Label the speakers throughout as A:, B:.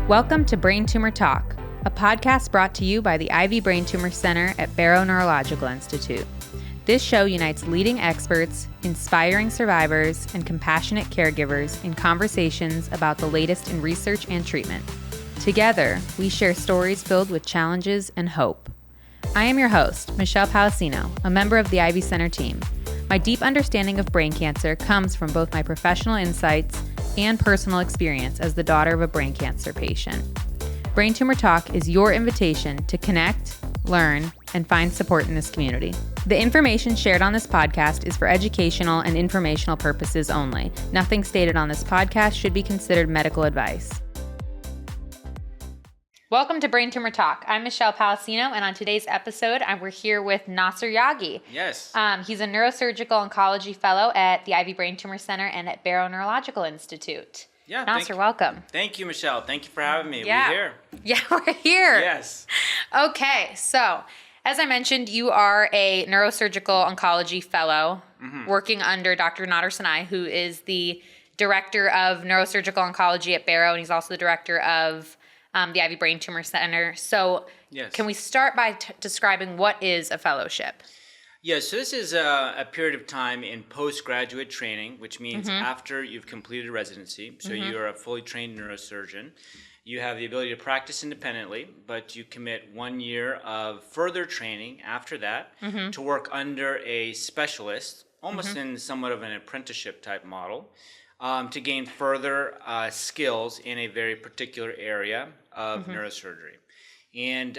A: Welcome to Brain Tumor Talk, a podcast brought to you by the Ivy Brain Tumor Center at Barrow Neurological Institute. This show unites leading experts, inspiring survivors, and compassionate caregivers in conversations about the latest in research and treatment. Together, we share stories filled with challenges and hope. I am your host, Michelle Palacino, a member of the Ivy Center team. My deep understanding of brain cancer comes from both my professional insights and personal experience as the daughter of a brain cancer patient. Brain Tumor Talk is your invitation to connect, learn, and find support in this community. The information shared on this podcast is for educational and informational purposes only. Nothing stated on this podcast should be considered medical advice. Welcome to Brain Tumor Talk. I'm Michelle Palacino, and on today's episode, we're here with Nasser Yaghi.
B: Yes.
A: He's a neurosurgical oncology fellow at the Ivy Brain Tumor Center and at Barrow Neurological Institute.
B: Yeah.
A: Nasser, welcome.
B: Thank you, Michelle. Thank you for having me.
A: Yeah.
B: We're here.
A: Yeah, we're here.
B: Yes.
A: Okay, so as I mentioned, you are a neurosurgical oncology fellow working under Dr. Nasser Yaghi, who is the director of neurosurgical oncology at Barrow, and he's also the director of the Ivy Brain Tumor Center. So
B: Yes.
A: Can we start by describing what is a fellowship?
B: Yeah, so this is a period of time in postgraduate training, which means after you've completed residency. So you're a fully trained neurosurgeon. You have the ability to practice independently, but you commit 1 year of further training after that to work under a specialist, almost in somewhat of an apprenticeship type model, to gain further skills in a very particular area of neurosurgery. And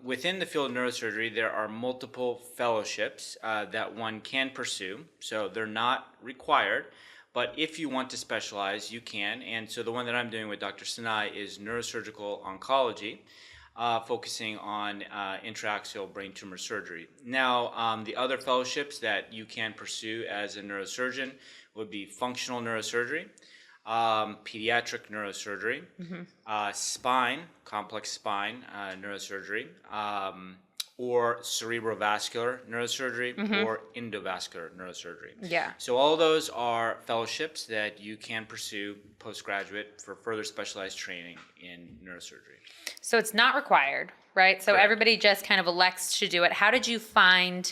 B: within the field of neurosurgery, there are multiple fellowships that one can pursue. So they're not required, but if you want to specialize, you can. And so the one that I'm doing with Dr. Sinai is neurosurgical oncology, focusing on intraaxial brain tumor surgery. Now, the other fellowships that you can pursue as a neurosurgeon would be functional neurosurgery, pediatric neurosurgery, spine, complex spine neurosurgery, or cerebrovascular neurosurgery, or endovascular neurosurgery.
A: Yeah.
B: So all of those are fellowships that you can pursue postgraduate for further specialized training in neurosurgery.
A: So it's not required, right? So
B: Correct.
A: Everybody just kind of elects to do it. How did you find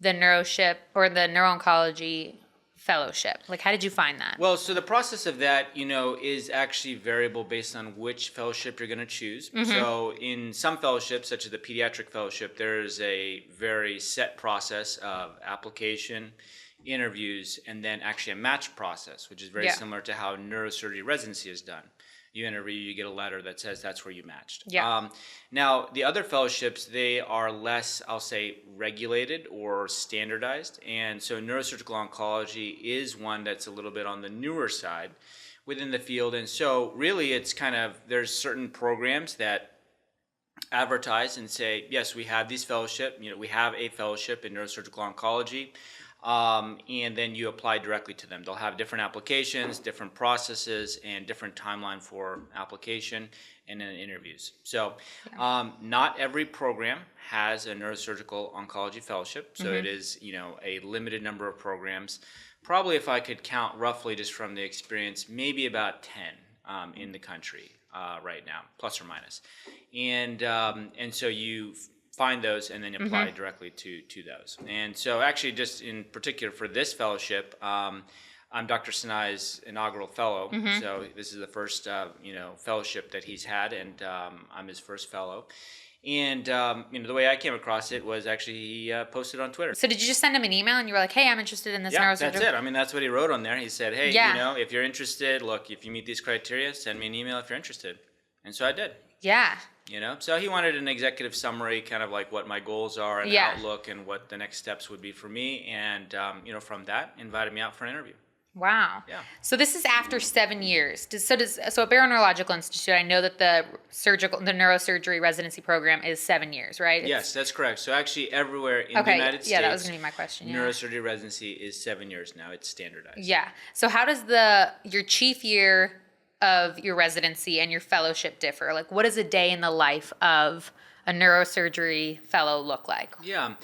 A: the neuroship or the neuro-oncology fellowship? Like, how did you find that?
B: Well, so the process of that, is actually variable based on which fellowship you're going to choose. So in some fellowships, such as the pediatric fellowship, there's a very set process of application, interviews, and then actually a match process, which is very similar to how neurosurgery residency is done. You interview, you get a letter that says that's where you matched.
A: Yeah.
B: Now, the other fellowships, they are less, I'll say, regulated or standardized. And so neurosurgical oncology is one that's a little bit on the newer side within the field. And so really it's kind of, there's certain programs that advertise and say, yes, we have these fellowship, we have a fellowship in neurosurgical oncology. And then you apply directly to them. They'll have different applications, different processes, and different timeline for application and then interviews. So not every program has a neurosurgical oncology fellowship. So it is, a limited number of programs. Probably if I could count roughly just from the experience, maybe about 10 in the country right now, plus or minus. And so you find those and then apply directly to those. And so actually just in particular for this fellowship, I'm Dr. Sinai's inaugural fellow. So this is the first, fellowship that he's had, and I'm his first fellow. And, the way I came across it was actually he posted on Twitter.
A: So did you just send him an email and you were like, hey, I'm interested in this
B: Yeah,
A: neurosurgery?
B: that's it. I mean, that's what he wrote on there. He said, hey,
A: Yeah.
B: If you're interested, look, if you meet these criteria, send me an email if you're interested. And so I did.
A: Yeah.
B: So he wanted an executive summary, kind of like what my goals are and outlook and what the next steps would be for me. And, from that, invited me out for an interview.
A: Wow.
B: Yeah.
A: So this is after 7 years. So at Barrow Neurological Institute, I know that the neurosurgery residency program is 7 years, right?
B: Yes, that's correct. So actually everywhere in the United States,
A: that was going to be my question. Yeah.
B: neurosurgery residency is 7 years now. It's standardized.
A: Yeah. So how does your chief year of your residency and your fellowship differ? Like, what does a day in the life of a neurosurgery fellow look like?
B: Yeah.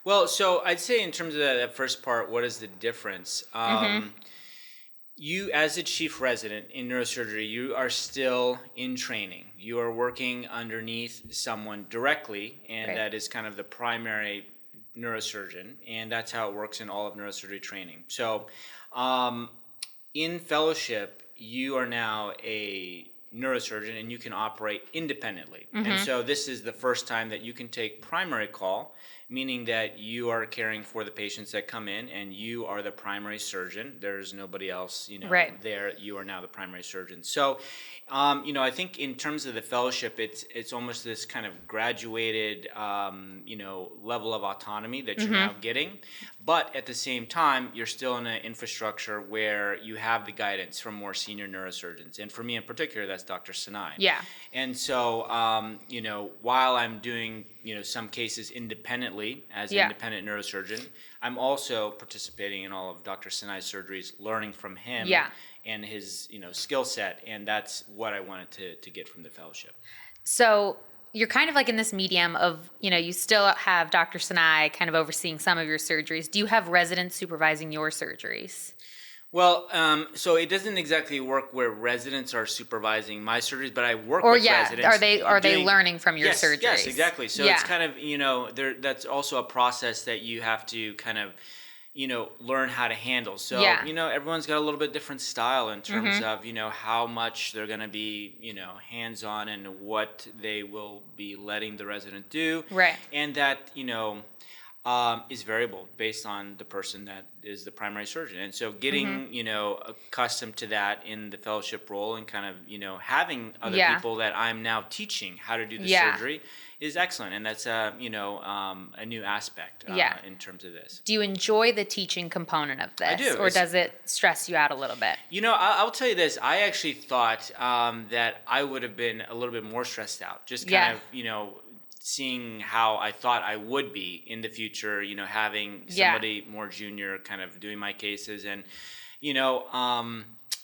B: Well, so I'd say in terms of that first part, what is the difference? You, as a chief resident in neurosurgery, you are still in training. You are working underneath someone directly, and that is kind of the primary neurosurgeon, and that's how it works in all of neurosurgery training. So, in fellowship, you are now a neurosurgeon, and you can operate independently. And so this is the first time that you can take primary call, meaning that you are caring for the patients that come in, and you are the primary surgeon. There's nobody else, there. You are now the primary surgeon. So, I think in terms of the fellowship, it's almost this kind of graduated, level of autonomy that you're now getting. But at the same time, you're still in an infrastructure where you have the guidance from more senior neurosurgeons. And for me in particular, that's Dr. Sinai.
A: Yeah.
B: And so, while I'm doing, some cases independently as an independent neurosurgeon, I'm also participating in all of Dr. Sinai's surgeries, learning from him and his, skill set. And that's what I wanted to get from the fellowship.
A: So you're kind of like in this medium of, you still have Dr. Sinai kind of overseeing some of your surgeries. Do you have residents supervising your surgeries?
B: Well, so it doesn't exactly work where residents are supervising my surgeries, but I work with residents.
A: Are they learning from your surgeries?
B: Yes, exactly. So it's kind of, that's also a process that you have to kind of, learn how to handle. So, everyone's got a little bit different style in terms of, how much they're going to be, hands-on and what they will be letting the resident do.
A: Right.
B: And that, is variable based on the person that is the primary surgeon. And so getting, accustomed to that in the fellowship role and kind of, having other people that I'm now teaching how to do the surgery is excellent. And that's, a new aspect in terms of this.
A: Do you enjoy the teaching component of this?
B: I do.
A: Or does it stress you out a little bit?
B: I'll tell you this. I actually thought that I would have been a little bit more stressed out. Just kind of, seeing how I thought I would be in the future, having somebody more junior kind of doing my cases. And,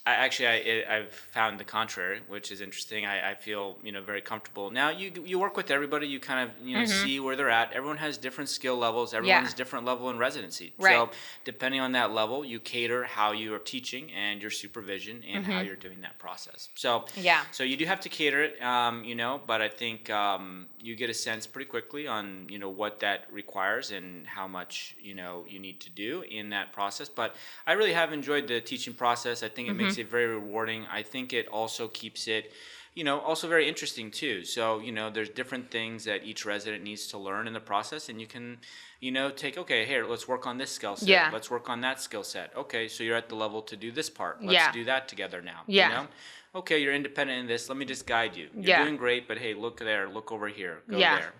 B: I've found the contrary, which is interesting. I feel, very comfortable. Now, you work with everybody. You kind of, see where they're at. Everyone has different skill levels. Everyone has different level in residency.
A: Right.
B: So depending on that level, you cater how you are teaching and your supervision and how you're doing that process. So, so you do have to cater it, but I think you get a sense pretty quickly on, what that requires and how much, you need to do in that process. But I really have enjoyed the teaching process. I think it makes it very rewarding. I think it also keeps it, also very interesting too. So, there's different things that each resident needs to learn in the process, and you can, here, let's work on this skill set.
A: Yeah.
B: Let's work on that skill set. Okay, so you're at the level to do this part. Let's do that together now.
A: Yeah.
B: Okay, you're independent in this. Let me just guide you. You're doing great, but hey, look there, look over here, go there.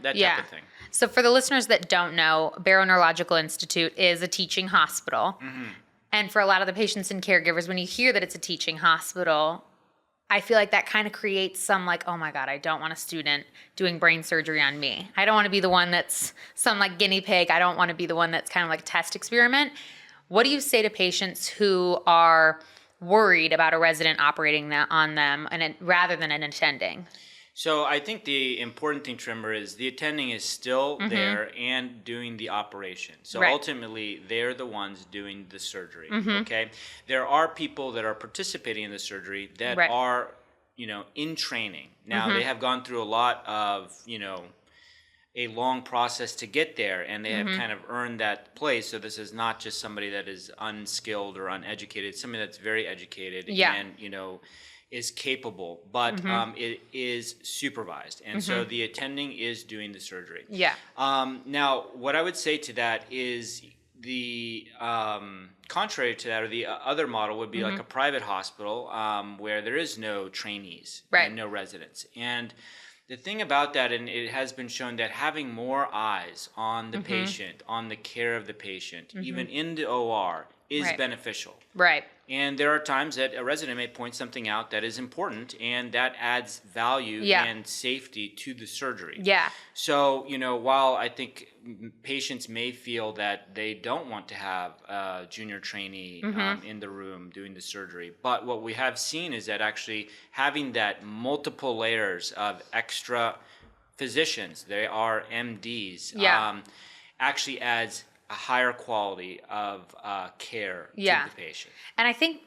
B: That type of thing.
A: So for the listeners that don't know, Barrow Neurological Institute is a teaching hospital. And for a lot of the patients and caregivers, when you hear that it's a teaching hospital, I feel like that kind of creates some like, oh my God, I don't want a student doing brain surgery on me. I don't want to be the one that's some like guinea pig. I don't want to be the one that's kind of like a test experiment. What do you say to patients who are worried about a resident operating on them rather than an attending?
B: So I think the important thing to remember is the attending is still there and doing the operation. So ultimately, they're the ones doing the surgery, okay? There are people that are participating in the surgery that are, in training. Now, they have gone through a lot of, a long process to get there, and they have kind of earned that place. So this is not just somebody that is unskilled or uneducated. It's somebody that's very educated and, is capable, but it is supervised. And so the attending is doing the surgery.
A: Yeah.
B: Now, what I would say to that is the contrary to that, or the other model would be like a private hospital where there is no trainees and no residents. And the thing about that, and it has been shown that having more eyes on the patient, on the care of the patient, even in the OR, is beneficial.
A: Right.
B: And there are times that a resident may point something out that is important, and that adds value and safety to the surgery.
A: Yeah.
B: So, while I think patients may feel that they don't want to have a junior trainee in the room doing the surgery, but what we have seen is that actually having that multiple layers of extra physicians, they are MDs, actually adds a higher quality of care to the patient.
A: And I think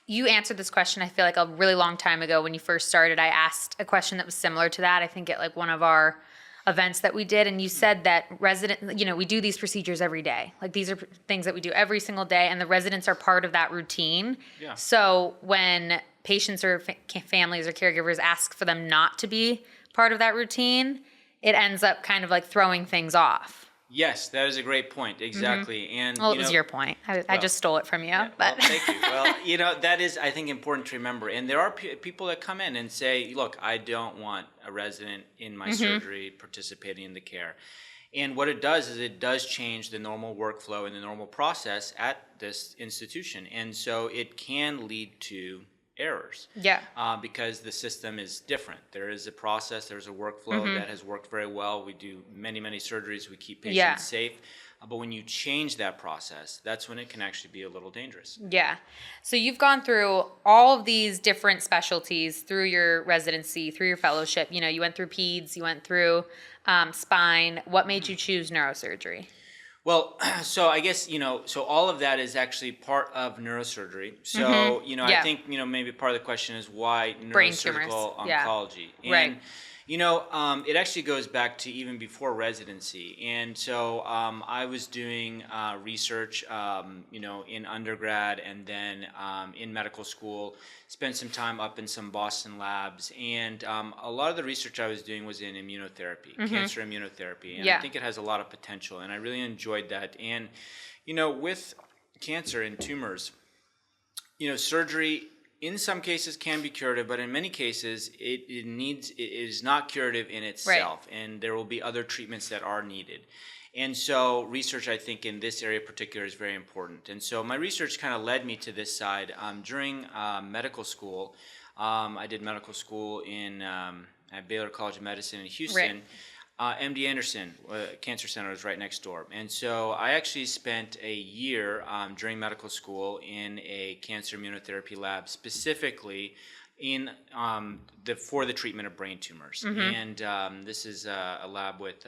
A: you answered this question, I feel like a really long time ago when you first started. I asked a question that was similar to that, I think at like one of our events that we did, and you said that we do these procedures every day. Like these are things that we do every single day, and the residents are part of that routine.
B: Yeah.
A: So when patients or families or caregivers ask for them not to be part of that routine, it ends up kind of like throwing things off.
B: Yes, that is a great point. Exactly.
A: Mm-hmm.
B: And
A: well, it was your point. I just stole it from you.
B: Yeah,
A: but
B: well, thank you. Well, that is, I think, important to remember. And there are people that come in and say, look, I don't want a resident in my surgery participating in the care. And what it does is it does change the normal workflow and the normal process at this institution. And so it can lead to errors.
A: Yeah.
B: Because the system is different. There is a process, there's a workflow that has worked very well. We do many, many surgeries. We keep patients safe. But when you change that process, that's when it can actually be a little dangerous.
A: Yeah. So you've gone through all of these different specialties through your residency, through your fellowship. You went through peds, you went through spine. What made you choose neurosurgery?
B: Well, so I guess, so all of that is actually part of neurosurgery. So, I think, maybe part of the question is why neurosurgical oncology.
A: Yeah. Right.
B: And, it actually goes back to even before residency. And so I was doing research, in undergrad and then in medical school, spent some time up in some Boston labs. And a lot of the research I was doing was in immunotherapy, cancer immunotherapy. And I think it has a lot of potential. And I really enjoyed that. And, with cancer and tumors, surgery in some cases can be curative, but in many cases it is not curative in itself, and there will be other treatments that are needed. And so research, I think, in this area in particular is very important. And so my research kind of led me to this side. During medical school, I did medical school at Baylor College of Medicine in Houston. MD Anderson Cancer Center was right next door. And so I actually spent a year during medical school in a cancer immunotherapy lab, specifically for the treatment of brain tumors. And this is a lab with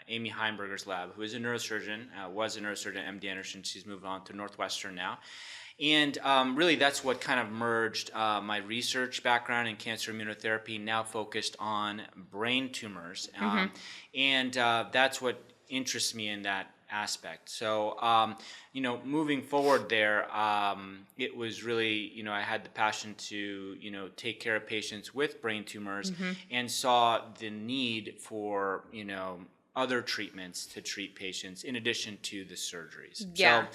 B: Amy Heimberger's lab, who is a neurosurgeon, was a neurosurgeon at MD Anderson. She's moved on to Northwestern now. And really, that's what kind of merged my research background in cancer immunotherapy, now focused on brain tumors. And that's what interests me in that aspect. So, moving forward there, it was really, I had the passion to, take care of patients with brain tumors and saw the need for, other treatments to treat patients in addition to the surgeries.
A: Yeah.
B: So,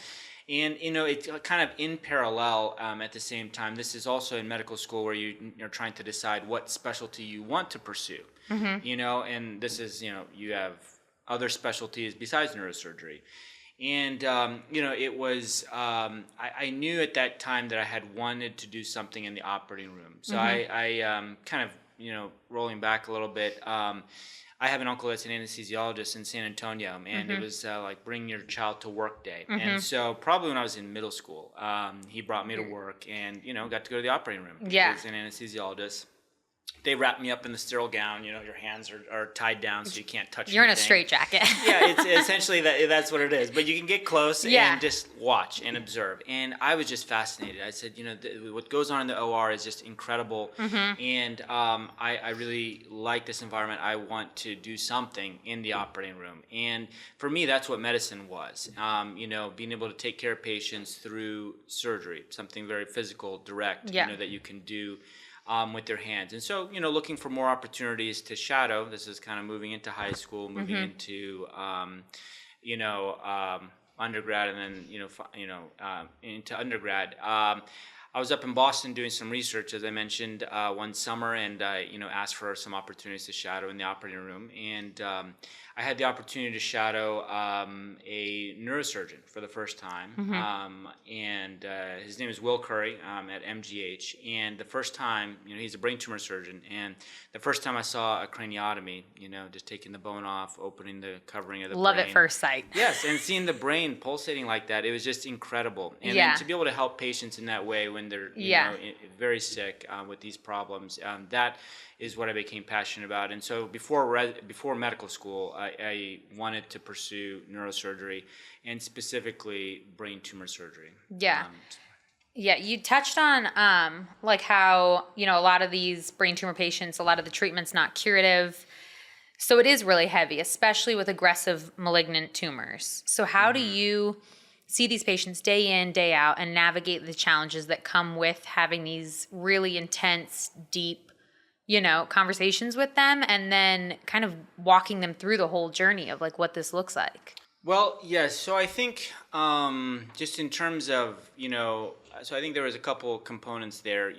B: and, it's kind of in parallel at the same time. This is also in medical school where you're trying to decide what specialty you want to pursue, and this is, you have other specialties besides neurosurgery. And, it was, I knew at that time that I had wanted to do something in the operating room. So I kind of, rolling back a little bit, I have an uncle that's an anesthesiologist in San Antonio, and it was like bring your child to work day. And so probably when I was in middle school, he brought me to work and, got to go to the operating room.
A: Yeah.
B: He was an anesthesiologist. They wrap me up in the sterile gown. Your hands are tied down so you can't touch
A: You're
B: anything.
A: in a straitjacket.
B: Yeah, it's essentially that's what it is. But you can get close and just watch and observe. And I was just fascinated. I said, what goes on in the OR is just incredible. And I really like this environment. I want to do something in the operating room. And for me, that's what medicine was. Being able to take care of patients through surgery, something very physical, direct, that you can do with their hands. And so, looking for more opportunities to shadow. This is kind of moving into high school, moving into, undergrad, and then, into undergrad. I was up in Boston doing some research, as I mentioned, one summer, and I, asked for some opportunities to shadow in the operating room. And I had the opportunity to shadow a neurosurgeon for the first time. And his name is Will Curry at MGH. And the first time, he's a brain tumor surgeon. And the first time I saw a craniotomy, just taking the bone off, opening the covering of the brain.
A: Love at first sight.
B: Yes, and seeing the brain pulsating like that, it was just incredible. And then to be able to help patients in that way when they're very sick with these problems, that is what I became passionate about. And so before medical school, I wanted to pursue neurosurgery and specifically brain tumor surgery.
A: Yeah. Yeah, you touched on like how, a lot of these brain tumor patients, a lot of the treatment's not curative. So it is really heavy, especially with aggressive malignant tumors. So how do you see these patients day in, day out and navigate the challenges that come with having these really intense, deep, conversations with them, and then kind of walking them through the whole journey of like what this looks like?
B: Well, yes. So I think just in terms of, so I think there was a couple components there,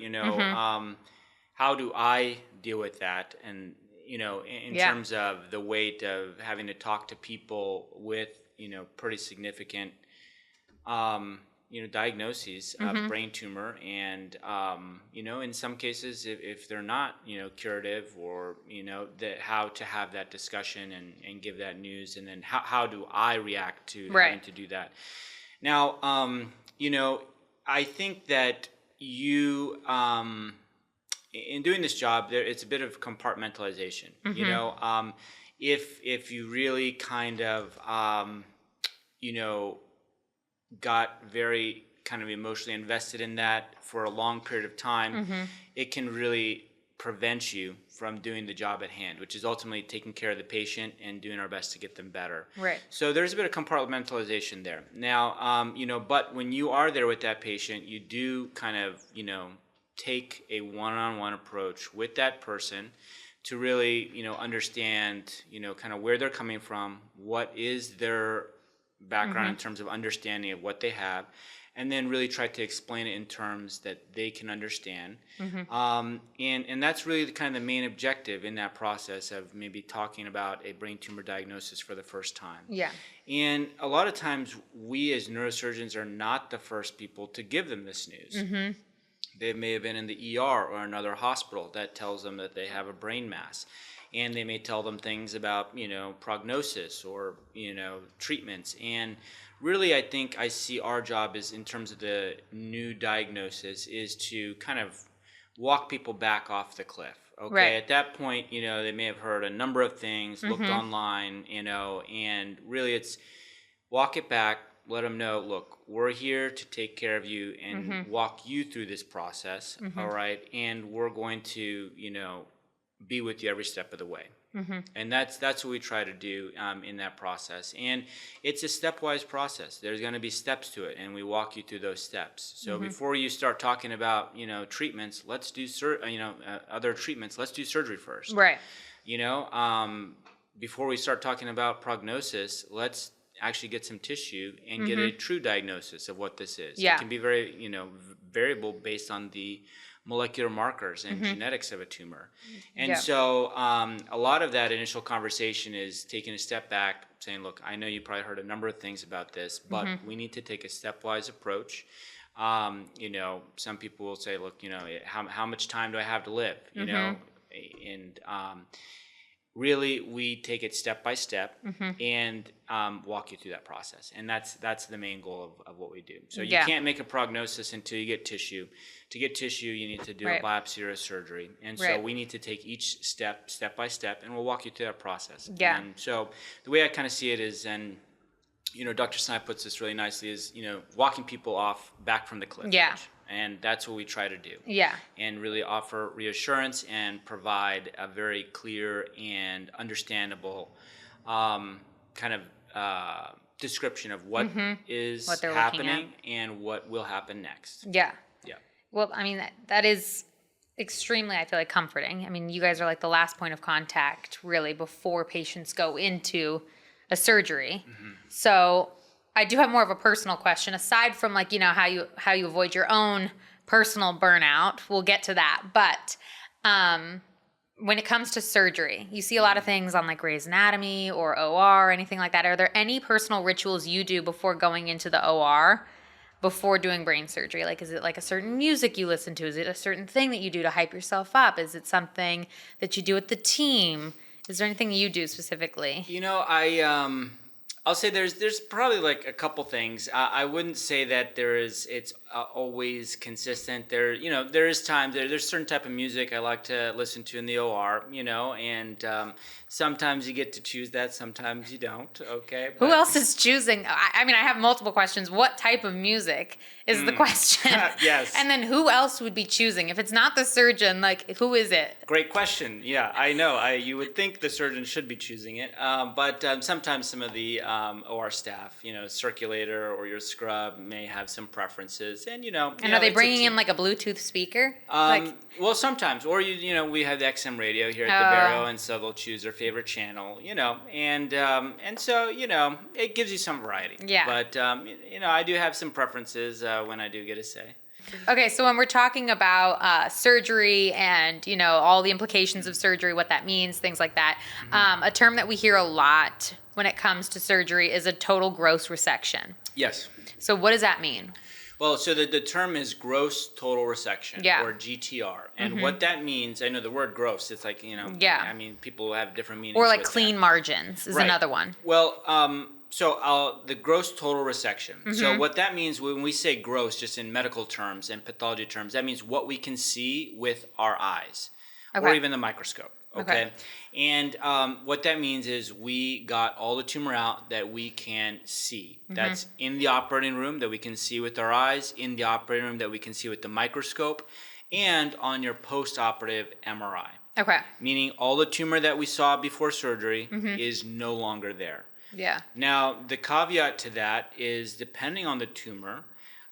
B: how do I deal with that? And, in terms of the weight of having to talk to people with, pretty significant, diagnoses of brain tumor. And, in some cases, if they're not, curative or, how to have that discussion and give that news. And then how do I react to having to do that? Now, I think that you, in doing this job, it's a bit of compartmentalization. If you really kind of, got very kind of emotionally invested in that for a long period of time, it can really prevent you from doing the job at hand, which is ultimately taking care of the patient and doing our best to get them better.
A: Right.
B: So there's a bit of compartmentalization there. Now, but when you are there with that patient, you do kind of, take a one-on-one approach with that person to really, understand, kind of where they're coming from, what is their background in terms of understanding of what they have, and then really try to explain it in terms that they can understand. And that's really kind of the main objective in that process of maybe talking about a brain tumor diagnosis for the first time.
A: Yeah.
B: And a lot of times we as neurosurgeons are not the first people to give them this news. They may have been in the ER or another hospital that tells them that they have a brain mass. And they may tell them things about, prognosis or, treatments. And really, I think I see our job is in terms of the new diagnosis is to kind of walk people back off the cliff. Okay.
A: Right.
B: At that point, they may have heard a number of things, looked online, and really it's walk it back, let them know, look, we're here to take care of you and walk you through this process. All right. And we're going to, be with you every step of the way. And that's what we try to do in that process. And it's a stepwise process. There's going to be steps to it, and we walk you through those steps. So before you start talking about, treatments, let's do other treatments. Let's do surgery first.
A: Right.
B: Before we start talking about prognosis, let's actually get some tissue and get a true diagnosis of what this is.
A: Yeah.
B: It can be very, variable based on the molecular markers and genetics of a tumor. And so a lot of that initial conversation is taking a step back, saying, look, I know you probably heard a number of things about this, but we need to take a stepwise approach. Some people will say, look, how much time do I have to live? And really, we take it step by step and walk you through that process. And that's the main goal of what we do. So you can't make a prognosis until you get tissue. To get tissue, you need to do a biopsy or a surgery. And so we need to take each step by step, and we'll walk you through that process.
A: Yeah.
B: And so the way I kind of see it is, and Dr. Snide puts this really nicely, is, walking people back from the cliff edge. And that's what we try to do. Yeah. And really offer reassurance and provide a very clear and understandable kind of description of what is happening and what will happen next.
A: Yeah. Yeah. Well, I mean, that is extremely, I feel like, comforting. I mean, you guys are like the last point of contact, really, before patients go into a surgery. So I do have more of a personal question, aside from like, how you avoid your own personal burnout. We'll get to that. But when it comes to surgery, you see a lot of things on like Grey's Anatomy or OR or anything like that. Are there any personal rituals you do before going into the OR, before doing brain surgery? Like, is it like a certain music you listen to? Is it a certain thing that you do to hype yourself up? Is it something that you do with the team? Is there anything you do specifically?
B: I'll say there's probably like a couple things. I wouldn't say that it's always consistent. There is time. There's certain type of music I like to listen to in the OR, and sometimes you get to choose that, sometimes you don't. Okay.
A: Who else is choosing? I mean, I have multiple questions. What type of music is the question?
B: Yes.
A: And then who else would be choosing? If it's not the surgeon, like, who is it?
B: Great question. Yeah, I know. You would think the surgeon should be choosing it, but sometimes some of the OR staff, circulator or your scrub may have some preferences, and
A: And are they bringing in like a Bluetooth speaker?
B: Well, sometimes, or we have the XM radio here at the Barrow, and so they'll choose their favorite channel, and so it gives you some variety.
A: Yeah.
B: But I do have some preferences when I do get a say.
A: Okay, so when we're talking about surgery and, all the implications of surgery, what that means, things like that, a term that we hear a lot when it comes to surgery is a total gross resection.
B: Yes.
A: So what does that mean?
B: Well, so the term is gross total resection,
A: Yeah.
B: or GTR. And what that means, I know the word gross, it's like,
A: Yeah.
B: I mean, people have different meanings.
A: Or like
B: with
A: clean
B: that.
A: margins is
B: Right.
A: another one.
B: Well, so the gross total resection. So what that means when we say gross, just in medical terms and pathology terms, that means what we can see with our eyes, or
A: Okay.
B: even the microscope.
A: Okay.
B: And what that means is we got all the tumor out that we can see. That's in the operating room that we can see with our eyes, in the operating room that we can see with the microscope, and on your post-operative MRI.
A: Okay.
B: Meaning all the tumor that we saw before surgery is no longer there.
A: Yeah.
B: Now, the caveat to that is depending on the tumor,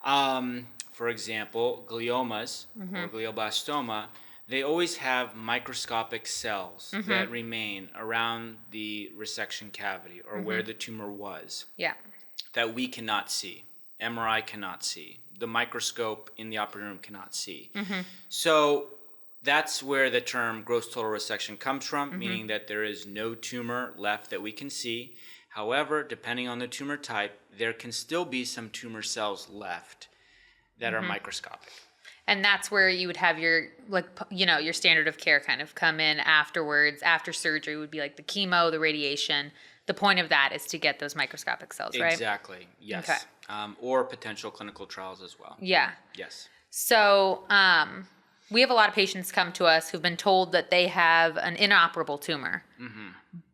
B: for example, gliomas or glioblastoma, they always have microscopic cells that remain around the resection cavity or where the tumor was
A: Yeah.
B: that we cannot see. MRI cannot see. The microscope in the operating room cannot see. So that's where the term gross total resection comes from, meaning that there is no tumor left that we can see. However, depending on the tumor type, there can still be some tumor cells left that are microscopic.
A: And that's where you would have your, your standard of care kind of come in afterwards. After surgery would be like the chemo, the radiation. The point of that is to get those microscopic cells, right?
B: Exactly, yes.
A: Okay.
B: Or potential clinical trials as well.
A: Yeah.
B: Yes.
A: So we have a lot of patients come to us who've been told that they have an inoperable tumor.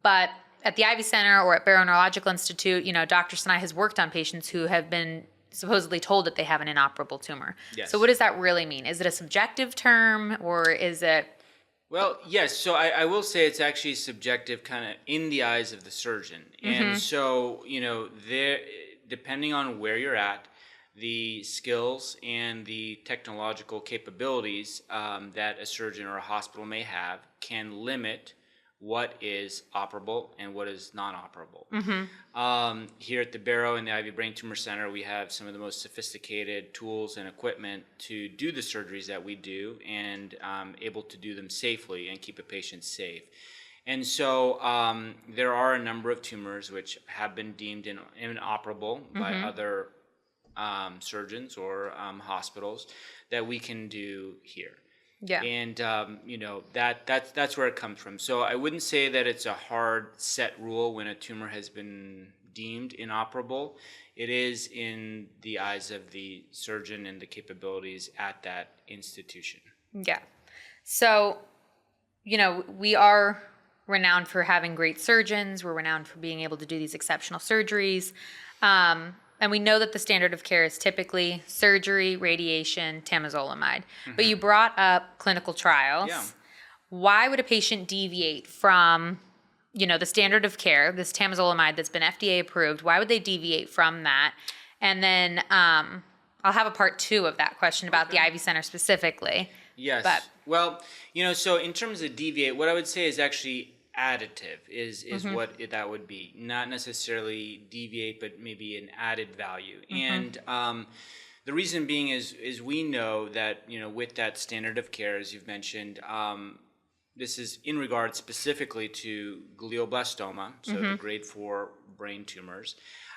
A: But at the Ivy Center or at Barrow Neurological Institute, Dr. Sinai has worked on patients who have been supposedly told that they have an inoperable tumor.
B: Yes.
A: So what does that really mean? Is it a subjective term or is it...
B: Well, yes. So I will say it's actually subjective kind of in the eyes of the surgeon. And so, there, depending on where you're at, the skills and the technological capabilities that a surgeon or a hospital may have can limit what is operable and what is non-operable. Here at the Barrow and the Ivy Brain Tumor Center, we have some of the most sophisticated tools and equipment to do the surgeries that we do and able to do them safely and keep a patient safe. And so there are a number of tumors which have been deemed inoperable by other surgeons or hospitals that we can do here.
A: Yeah.
B: And that's where it comes from. So I wouldn't say that it's a hard set rule when a tumor has been deemed inoperable. It is in the eyes of the surgeon and the capabilities at that institution.
A: Yeah. So, we are renowned for having great surgeons. We're renowned for being able to do these exceptional surgeries. And we know that the standard of care is typically surgery, radiation, temozolomide. But you brought up clinical trials.
B: Yeah.
A: Why would a patient deviate from, the standard of care, this temozolomide that's been FDA approved? Why would they deviate from that? And then I'll have a part 2 of that question about the Ivy Center specifically.
B: Yes.
A: But,
B: well, so in terms of deviate, what I would say is actually additive is what that would be. Not necessarily deviate, but maybe an added value. And the reason being is we know that, with that standard of care, as you've mentioned, this is in regard specifically to glioblastoma, so the grade 4 brain tumors,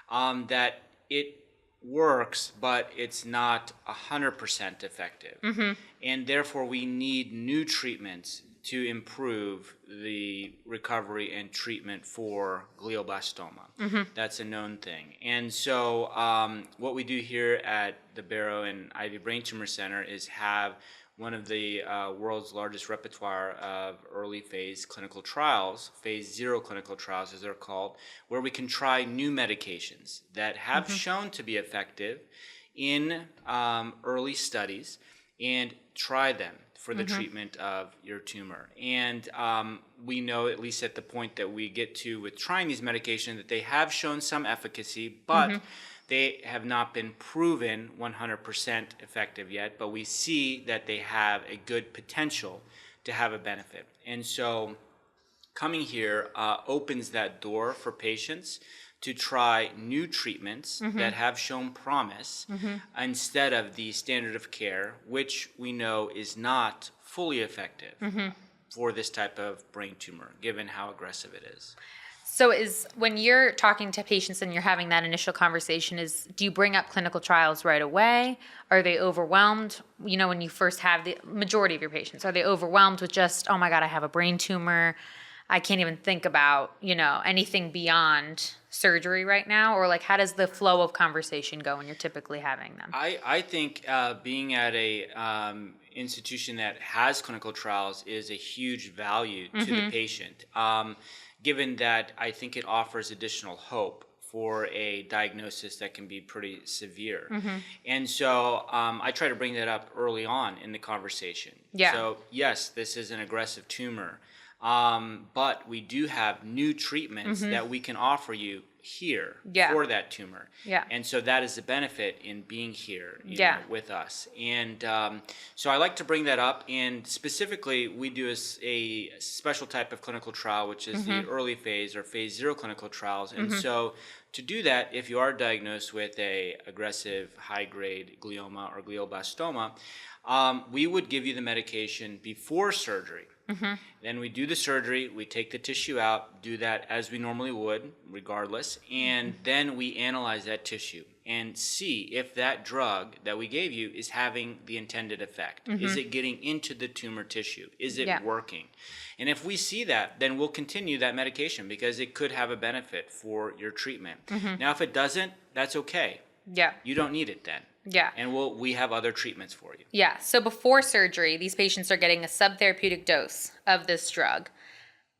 B: that it works, but it's not 100% effective. And therefore we need new treatments to improve the recovery and treatment for glioblastoma. That's a known thing. And so what we do here at the Barrow and Ivy Brain Tumor Center is have one of the world's largest repertoire of early phase clinical trials, phase 0 clinical trials as they're called, where we can try new medications that have shown to be effective in early studies and try them for the treatment of your tumor. And we know, at least at the point that we get to with trying these medications, that they have shown some efficacy, but they have not been proven 100% effective yet, but we see that they have a good potential to have a benefit. And so coming here opens that door for patients to try new treatments that have shown promise instead of the standard of care, which we know is not fully effective for this type of brain tumor, given how aggressive it is.
A: So when you're talking to patients and you're having that initial conversation, do you bring up clinical trials right away? Are they overwhelmed? You know, when you first have the majority of your patients, are they overwhelmed with just, oh my God, I have a brain tumor, I can't even think about, anything beyond surgery right now? Or like, how does the flow of conversation go when you're typically having them?
B: I think being at a institution that has clinical trials is a huge value to the patient, given that I think it offers additional hope for a diagnosis that can be pretty severe. And so I try to bring that up early on in the conversation.
A: Yeah.
B: So yes, this is an aggressive tumor, but we do have new treatments that we can offer you here for that tumor.
A: Yeah.
B: And so that is the benefit in being here with us. And so I like to bring that up. And specifically, we do a special type of clinical trial, which is the early phase or phase 0 clinical trials. And so to do that, if you are diagnosed with a aggressive high-grade glioma or glioblastoma, we would give you the medication before surgery. Then we do the surgery, we take the tissue out, do that as we normally would, regardless, and then we analyze that tissue and see if that drug that we gave you is having the intended effect. Is it getting into the tumor tissue? Is it working? And if we see that, then we'll continue that medication because it could have a benefit for your treatment. Now, if it doesn't, that's okay. You don't need it then. And we have other treatments for you.
A: So before surgery, these patients are getting a subtherapeutic dose of this drug.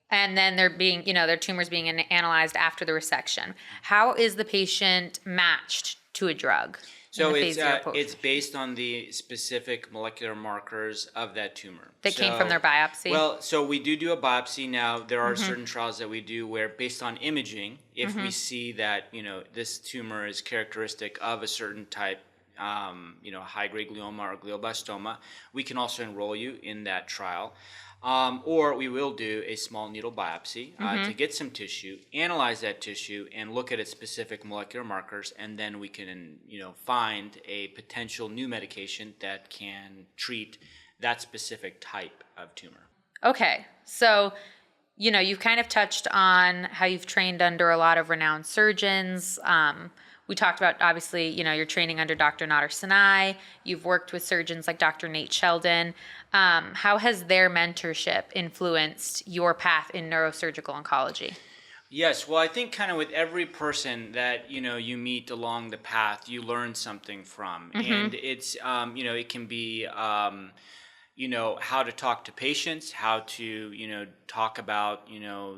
A: And then they're being, their tumors being analyzed after the resection. How is the patient matched to a drug?
B: So it's based on the specific molecular markers of that tumor.
A: That came from their biopsy?
B: Well, so we do a biopsy now. There are certain trials that we do where based on imaging, if we see that, this tumor is characteristic of a certain type, high-grade glioma or glioblastoma, we can also enroll you in that trial. Or we will do a small needle biopsy to get some tissue, analyze that tissue, and look at its specific molecular markers, and then we can, find a potential new medication that can treat that specific type of tumor.
A: Okay, so, you've kind of touched on how you've trained under a lot of renowned surgeons. We talked about, obviously, you're training under Dr. Nader Sinai. You've worked with surgeons like Dr. Nate Sheldon. How has their mentorship influenced your path in neurosurgical oncology?
B: Yes, well, I think kind of with every person that, you meet along the path, you learn something from. And it's, it can be, how to talk to patients, how to, talk about,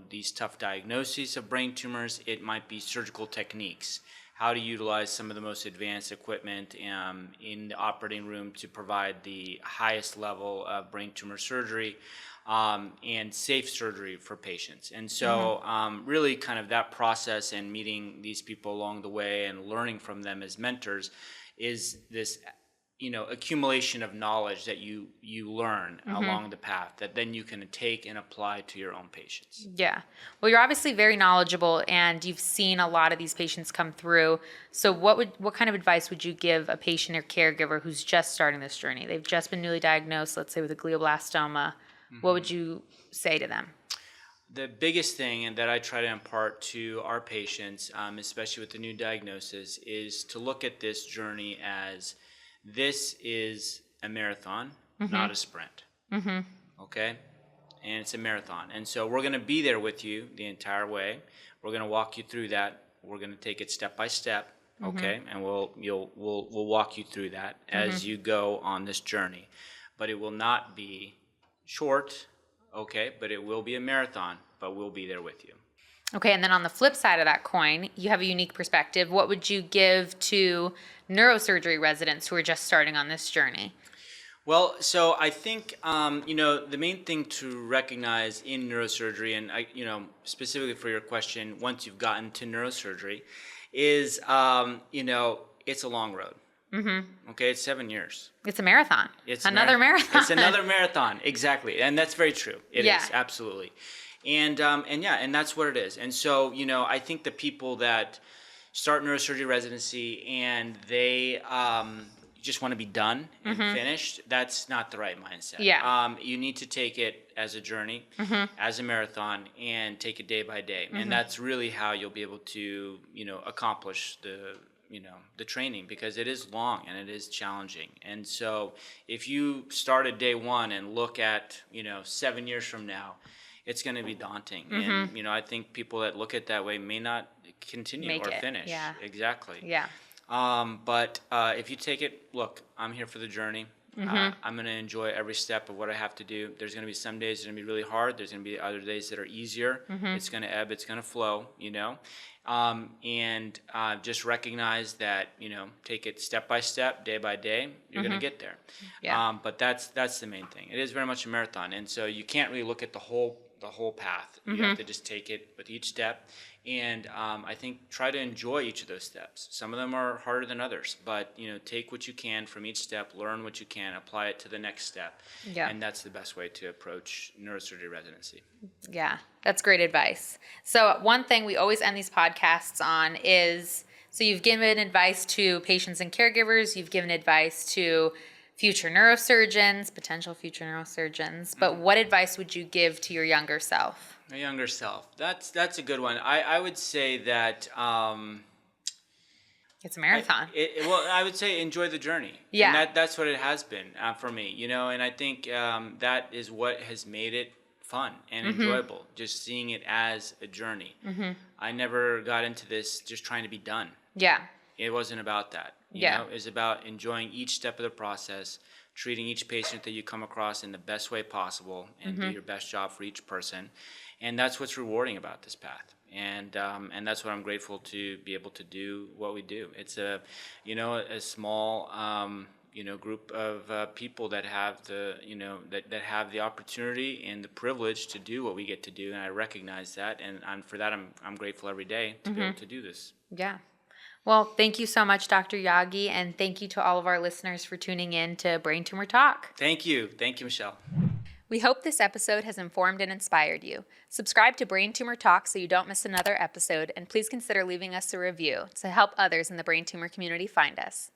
B: these tough diagnoses of brain tumors. It might be surgical techniques, how to utilize some of the most advanced equipment in the operating room to provide the highest level of brain tumor surgery and safe surgery for patients. And so really kind of that process and meeting these people along the way and learning from them as mentors is this accumulation of knowledge that you learn along the path that then you can take and apply to your own patients.
A: Yeah. Well, you're obviously very knowledgeable and you've seen a lot of these patients come through. So what kind of advice would you give a patient or caregiver who's just starting this journey? They've just been newly diagnosed, let's say with a glioblastoma. What would you say to them?
B: The biggest thing that I try to impart to our patients, especially with the new diagnosis, is to look at this journey as this is a marathon, not a sprint. Okay? and it's a marathon. And so we're going to be there with you the entire way. We're going to walk you through that. We're going to take it step by step, okay? And we'll walk you through that as you go on this journey. But it will not be short, okay? But it will be a marathon, but we'll be there with you.
A: Okay, and then on the flip side of that coin, you have a unique perspective. What would you give to neurosurgery residents who are just starting on this journey?
B: Well, so I think, the main thing to recognize in neurosurgery, and, specifically for your question, once you've gotten to neurosurgery, is, it's a long road. Mm-hmm. Okay, it's 7 years.
A: It's a marathon. It's another marathon.
B: It's another marathon, exactly. And that's very true. It is, absolutely. And that's what it is. And so, I think the people that start neurosurgery residency and they just want to be done and finished, that's not the right mindset.
A: Yeah.
B: You need to take it as a journey, as a marathon, and take it day by day. And that's really how you'll be able to, accomplish the training, because it is long and it is challenging. And so if you start at day one and look at, 7 years from now, it's going to be daunting. And, I think people that look at it that way may not continue or finish.
A: Yeah.
B: Exactly.
A: Yeah.
B: But if you take it, look, I'm here for the journey. I'm going to enjoy every step of what I have to do. There's going to be some days that are going to be really hard. There's going to be other days that are easier. It's going to ebb. It's going to flow, and just recognize that, take it step by step, day by day. You're going to get there.
A: Yeah.
B: But that's the main thing. It is very much a marathon. And so you can't really look at the whole path. You have to just take it with each step. And I think try to enjoy each of those steps. Some of them are harder than others, but take what you can from each step, learn what you can, apply it to the next step. Yeah. And that's the best way to approach neurosurgery residency.
A: Yeah, that's great advice. So one thing we always end these podcasts on is, so you've given advice to patients and caregivers, you've given advice to future neurosurgeons, potential future neurosurgeons, but what advice would you give to your younger self?
B: My younger self. That's a good one. I would say that
A: it's a marathon.
B: I would say enjoy the journey.
A: Yeah.
B: And that's what it has been for me. And I think that is what has made it fun and enjoyable. Just seeing it as a journey. I never got into this just trying to be done.
A: Yeah.
B: It wasn't about that. You know, it was about enjoying each step of the process, treating each patient that you come across in the best way possible, and do your best job for each person. And that's what's rewarding about this path. And that's what I'm grateful to be able to do what we do. It's a small, group of people that have the, that have the opportunity and the privilege to do what we get to do. And I recognize that. And for that, I'm grateful every day to be able to do this.
A: Yeah. Well, thank you so much, Dr. Yaghi, and thank you to all of our listeners for tuning in to Brain Tumor Talk.
B: Thank you. Thank you, Michelle.
A: We hope this episode has informed and inspired you. Subscribe to Brain Tumor Talk so you don't miss another episode, and please consider leaving us a review to help others in the brain tumor community find us.